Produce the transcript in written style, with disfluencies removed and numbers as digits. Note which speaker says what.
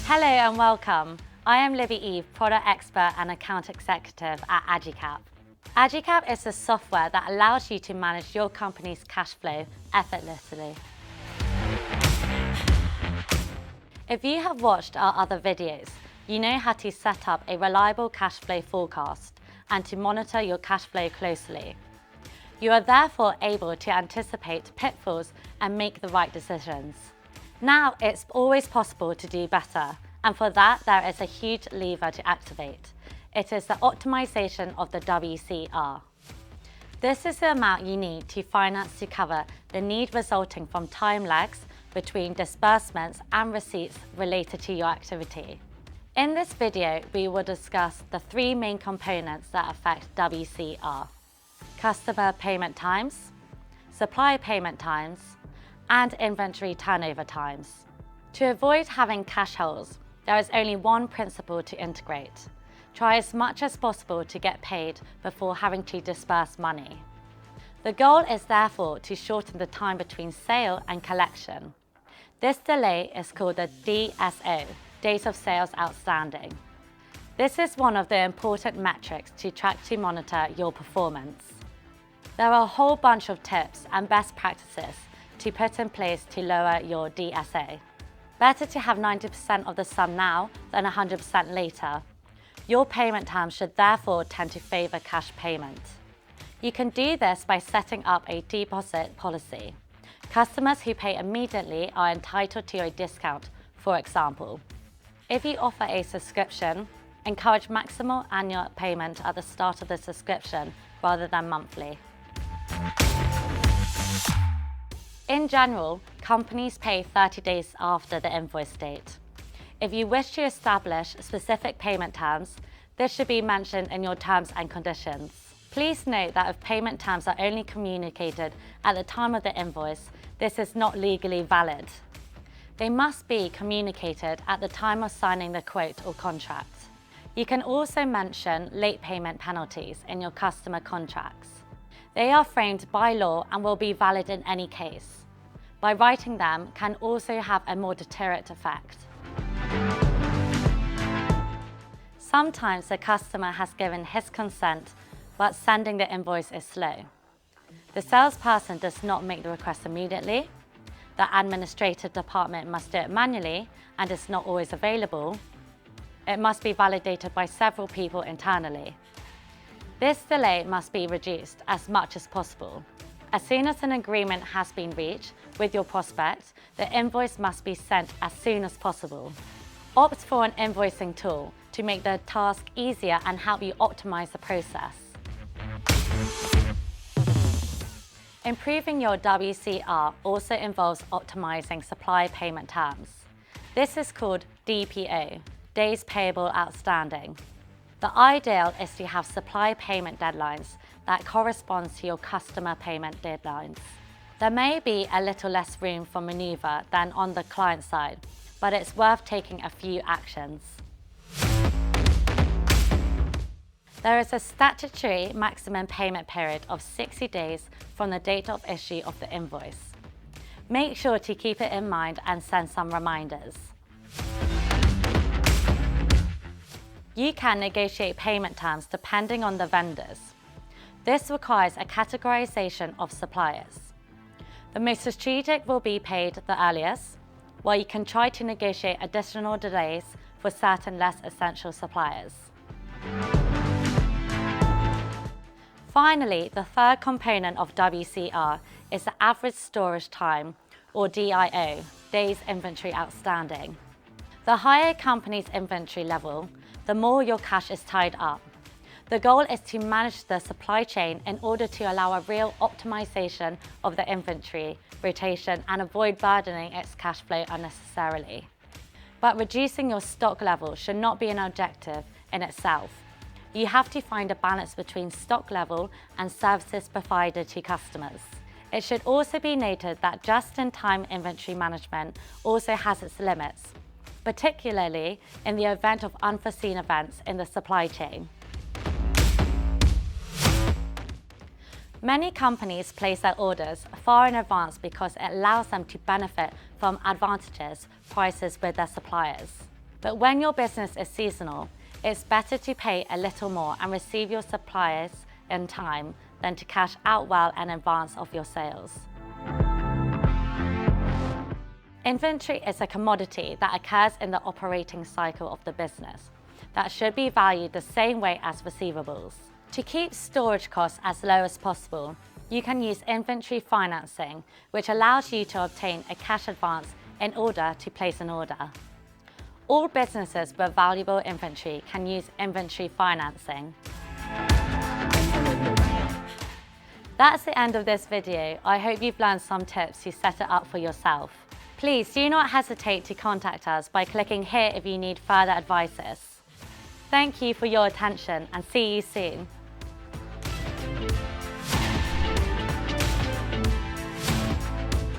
Speaker 1: Hello and welcome. I am Libby Eve, Product Expert and Account Executive at Agicap. Agicap is the software that allows you to manage your company's cash flow effortlessly. If you have watched our other videos, you know how to set up a reliable cash flow forecast and to monitor your cash flow closely. You are therefore able to anticipate pitfalls and make the right decisions. Now it's always possible to do better, and for that there is a huge lever to activate. It is the optimization of the WCR. This is the amount you need to finance to cover the need resulting from time lags between disbursements and receipts related to your activity. In this video, we will discuss the three main components that affect WCR: customer payment times, supplier payment times, and inventory turnover times. To avoid having cash holes, there is only one principle to integrate. Try as much as possible to get paid before having to disburse money. The goal is therefore to shorten the time between sale and collection. This delay is called the DSO, Days of Sales Outstanding. This is one of the important metrics to track to monitor your performance. There are a whole bunch of tips and best practices to put in place to lower your DSO. Better to have 90% of the sum now than 100% later. Your payment terms should therefore tend to favour cash payment. You can do this by setting up a deposit policy. Customers who pay immediately are entitled to a discount, for example. If you offer a subscription, encourage maximal annual payment at the start of the subscription rather than monthly. In general, companies pay 30 days after the invoice date. If you wish to establish specific payment terms, this should be mentioned in your terms and conditions. Please note that if payment terms are only communicated at the time of the invoice, this is not legally valid. They must be communicated at the time of signing the quote or contract. You can also mention late payment penalties in your customer contracts. They are framed by law and will be valid in any case. By writing them can also have a more deterrent effect. Sometimes the customer has given his consent, but sending the invoice is slow. The salesperson does not make the request immediately. The administrative department must do it manually and is not always available. It must be validated by several people internally. This delay must be reduced as much as possible. As soon as an agreement has been reached with your prospect, the invoice must be sent as soon as possible. Opt for an invoicing tool to make the task easier and help you optimize the process. Improving your WCR also involves optimizing supplier payment terms. This is called DPO, Days Payable Outstanding. The ideal is to have supply payment deadlines that correspond to your customer payment deadlines. There may be a little less room for maneuver than on the client side, but it's worth taking a few actions. There is a statutory maximum payment period of 60 days from the date of issue of the invoice. Make sure to keep it in mind and send some reminders. You can negotiate payment terms depending on the vendors. This requires a categorization of suppliers. The most strategic will be paid the earliest, while you can try to negotiate additional delays for certain less essential suppliers. Finally, the third component of WCR is the average storage time, or DIO, Days Inventory Outstanding. The higher a company's inventory level, the more your cash is tied up. The goal is to manage the supply chain in order to allow a real optimization of the inventory rotation and avoid burdening its cash flow unnecessarily. But reducing your stock level should not be an objective in itself. You have to find a balance between stock level and services provided to customers. It should also be noted that just-in-time inventory management also has its limits, particularly in the event of unforeseen events in the supply chain. Many companies place their orders far in advance because it allows them to benefit from advantageous prices with their suppliers. But when your business is seasonal, it's better to pay a little more and receive your suppliers in time than to cash out well in advance of your sales. Inventory is a commodity that occurs in the operating cycle of the business that should be valued the same way as receivables. To keep storage costs as low as possible, you can use inventory financing, which allows you to obtain a cash advance in order to place an order. All businesses with valuable inventory can use inventory financing. That's the end of this video. I hope you've learned some tips to set it up for yourself. Please do not hesitate to contact us by clicking here if you need further advice. Thank you for your attention and see you soon.